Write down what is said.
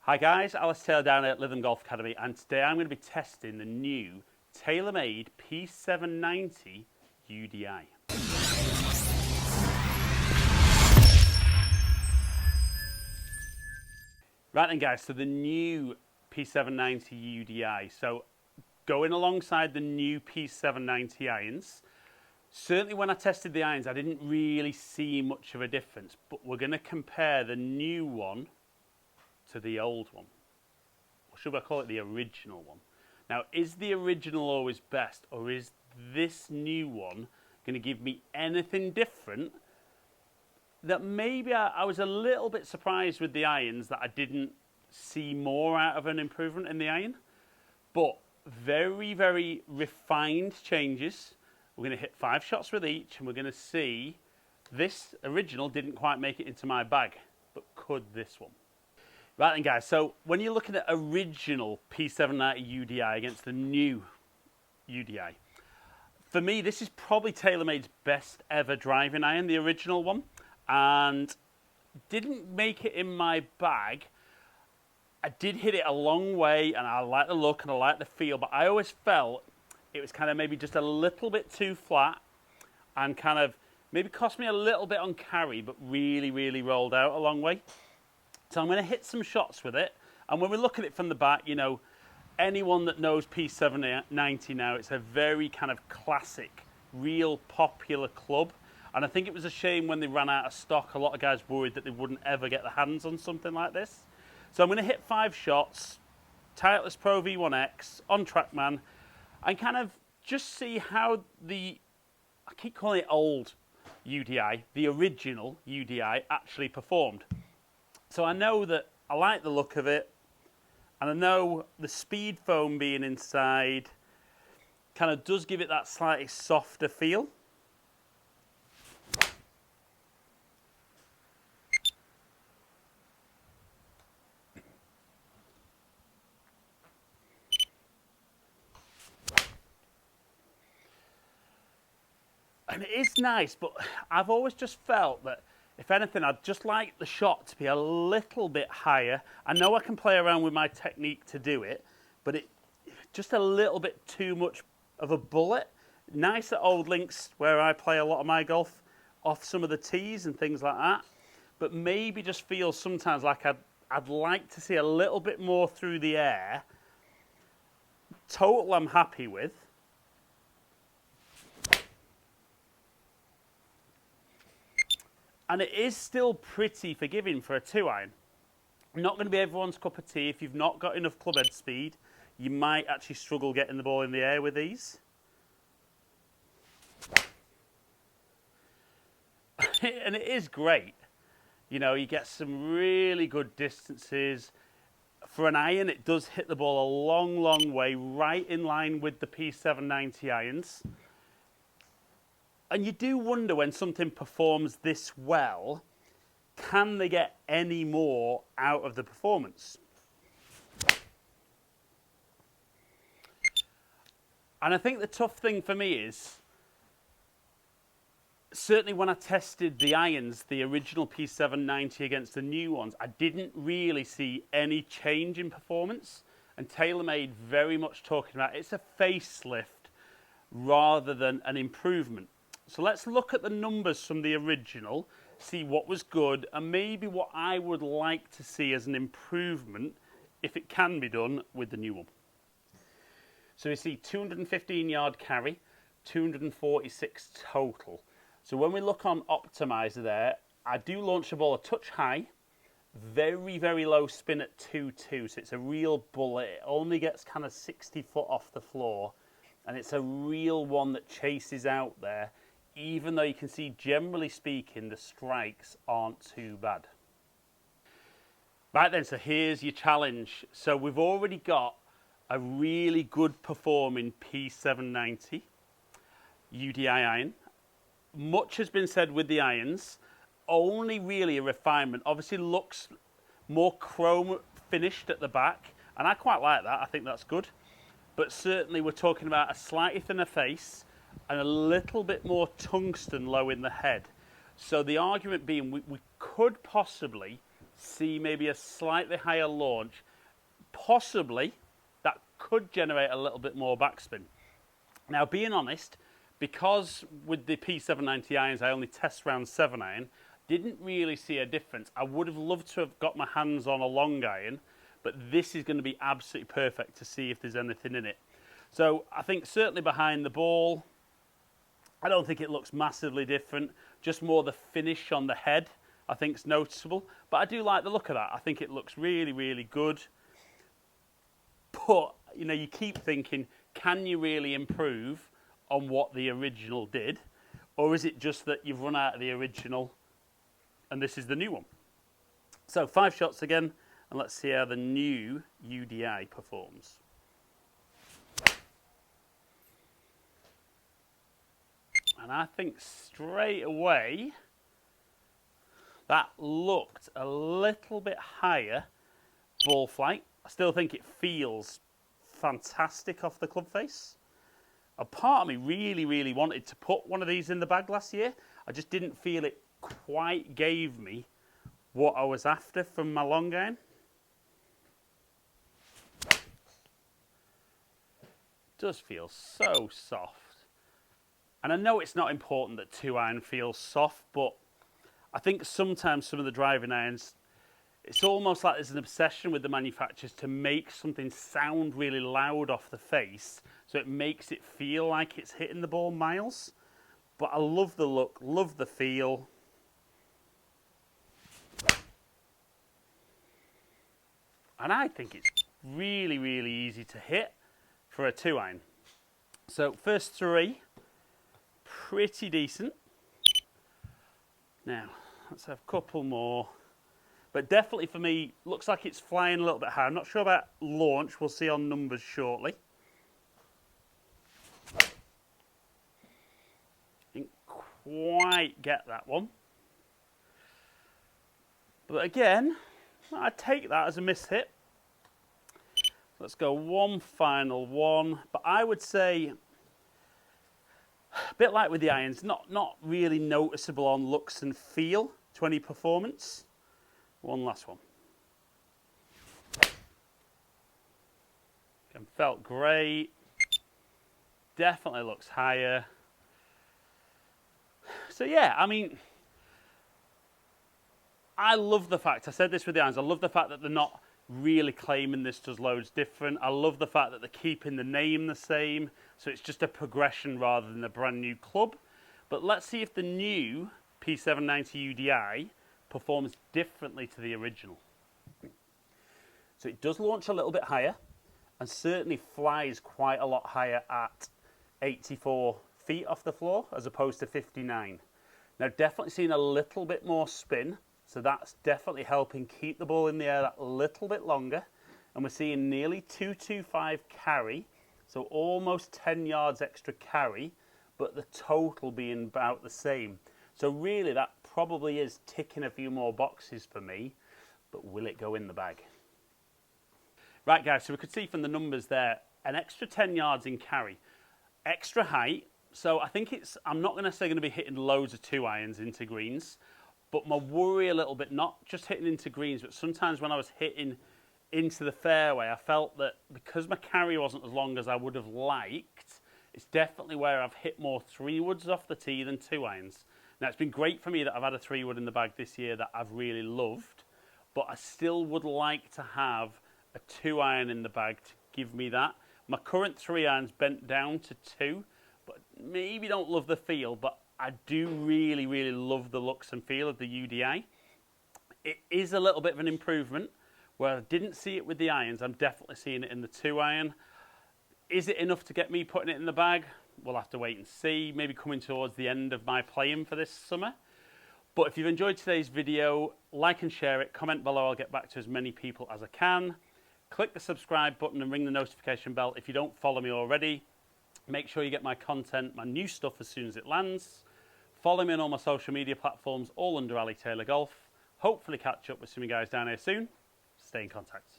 Hi guys, Alice Taylor down at Lytham Golf Academy, and today I'm going to be testing the new TAYLORMADE P790 UDi. Right then guys, so the new P790 UDi. So going alongside the new P790 irons, certainly when I tested the irons I didn't really see much of a difference, but we're going to compare the new one to the old one. Or should I call it the original one? Now, is the original always best, or is this new one going to give me anything different that maybe I was a little bit surprised with the irons that I didn't see more out of an improvement in the iron? But very, very refined changes. We're going to hit 5 shots with each, and we're going to see this original didn't quite make it into my bag, but could this one? Right then guys, so when you're looking at original P790 UDi against the new UDi, for me this is probably TaylorMade's best ever driving iron, the original one, and didn't make it in my bag. I did hit it a long way and I like the look and I like the feel, but I always felt it was kind of maybe just a little bit too flat and kind of maybe cost me a little bit on carry, but really, really rolled out a long way. So I'm going to hit some shots with it, and when we look at it from the back, you know, anyone that knows P790 now, it's a very kind of classic, real popular club, and I think it was a shame when they ran out of stock. A lot of guys worried that they wouldn't ever get their hands on something like this. So I'm going to hit 5 shots, Titleist Pro V1X, on TrackMan, and kind of just see how I keep calling it old UDi, the original UDi actually performed. So I know that I like the look of it, and I know the speed foam being inside kind of does give it that slightly softer feel. And it is nice, but I've always just felt that if anything, I'd just like the shot to be a little bit higher. I know I can play around with my technique to do it, but it just a little bit too much of a bullet. Nice at old links where I play a lot of my golf off some of the tees and things like that, but maybe just feels sometimes like I'd like to see a little bit more through the air. Total I'm happy with. And it is still pretty forgiving for a 2-iron. Not going to be everyone's cup of tea. If you've not got enough club head speed, you might actually struggle getting the ball in the air with these. And it is great. You know, you get some really good distances. For an iron, it does hit the ball a long, long way, right in line with the P790 irons. And you do wonder when something performs this well, can they get any more out of the performance? And I think the tough thing for me is, certainly when I tested the irons, the original P790 against the new ones, I didn't really see any change in performance. And TaylorMade very much talking about it's a facelift rather than an improvement. So let's look at the numbers from the original, see what was good, and maybe what I would like to see as an improvement, if it can be done, with the new one. So we see 215 yard carry, 246 total. So when we look on Optimizer there, I do launch the ball a touch high, very, very low spin at 2.2, so it's a real bullet. It only gets kind of 60 foot off the floor, and it's a real one that chases out there, even though you can see, generally speaking, the strikes aren't too bad. Right then, so here's your challenge. So we've already got a really good performing P790 UDi iron. Much has been said with the irons, only really a refinement. Obviously looks more chrome finished at the back, and I quite like that, I think that's good. But certainly we're talking about a slightly thinner face, and a little bit more tungsten low in the head. So the argument being we could possibly see maybe a slightly higher launch. Possibly that could generate a little bit more backspin. Now, being honest, because with the P790 irons I only test round 7 iron, didn't really see a difference. I would have loved to have got my hands on a long iron, but this is going to be absolutely perfect to see if there's anything in it. So I think certainly behind the ball, I don't think it looks massively different, just more the finish on the head I think is noticeable. But I do like the look of that. I think it looks really, really good. But, you know, you keep thinking, can you really improve on what the original did? Or is it just that you've run out of the original and this is the new one? So 5 shots again, and let's see how the new UDi performs. And I think straight away, that looked a little bit higher ball flight. I still think it feels fantastic off the club face. A part of me really, really wanted to put one of these in the bag last year. I just didn't feel it quite gave me what I was after from my long iron. It does feel so soft. And I know it's not important that 2 iron feels soft, but I think sometimes some of the driving irons, it's almost like there's an obsession with the manufacturers to make something sound really loud off the face, so it makes it feel like it's hitting the ball miles. But I love the look, love the feel. And I think it's really, really easy to hit for a 2 iron. So first 3, pretty decent. Now, let's have a couple more. But definitely for me, looks like it's flying a little bit high. I'm not sure about launch. We'll see on numbers shortly. Didn't quite get that one. But again, I take that as a mishit. Let's go one final one. But I would say, a bit like with the irons, not really noticeable on looks and feel to any performance. One last one. And felt great. Definitely looks higher. So yeah, I mean, I love the fact, I said this with the irons, I love the fact that they're not really claiming this does loads different. I love the fact that they're keeping the name the same, so it's just a progression rather than a brand new club. But let's see if the new P790 UDi performs differently to the original. So it does launch a little bit higher and certainly flies quite a lot higher at 84 feet off the floor as opposed to 59. Now definitely seeing a little bit more spin, so that's definitely helping keep the ball in the air that little bit longer. And we're seeing nearly 225 carry, so almost 10 yards extra carry, but the total being about the same. So really that probably is ticking a few more boxes for me, but will it go in the bag? Right guys, so we could see from the numbers there, an extra 10 yards in carry, extra height. So I think I'm not necessarily going to be hitting loads of 2 irons into greens, but my worry a little bit, not just hitting into greens, but sometimes when I was hitting into the fairway, I felt that because my carry wasn't as long as I would have liked, it's definitely where I've hit more 3-woods off the tee than 2 irons. Now, it's been great for me that I've had a 3-wood in the bag this year that I've really loved, but I still would like to have a 2 iron in the bag to give me that. My current 3 irons bent down to 2, but maybe don't love the feel, but I do really, really love the looks and feel of the UDi. It is a little bit of an improvement. Where I didn't see it with the irons, I'm definitely seeing it in the 2 iron. Is it enough to get me putting it in the bag? We'll have to wait and see, maybe coming towards the end of my playing for this summer. But if you've enjoyed today's video, like and share it, comment below, I'll get back to as many people as I can. Click the subscribe button and ring the notification bell if you don't follow me already. Make sure you get my content, my new stuff as soon as it lands. Follow me on all my social media platforms, all under Ali Taylor Golf. Hopefully catch up with some of you guys down here soon. Stay in contact.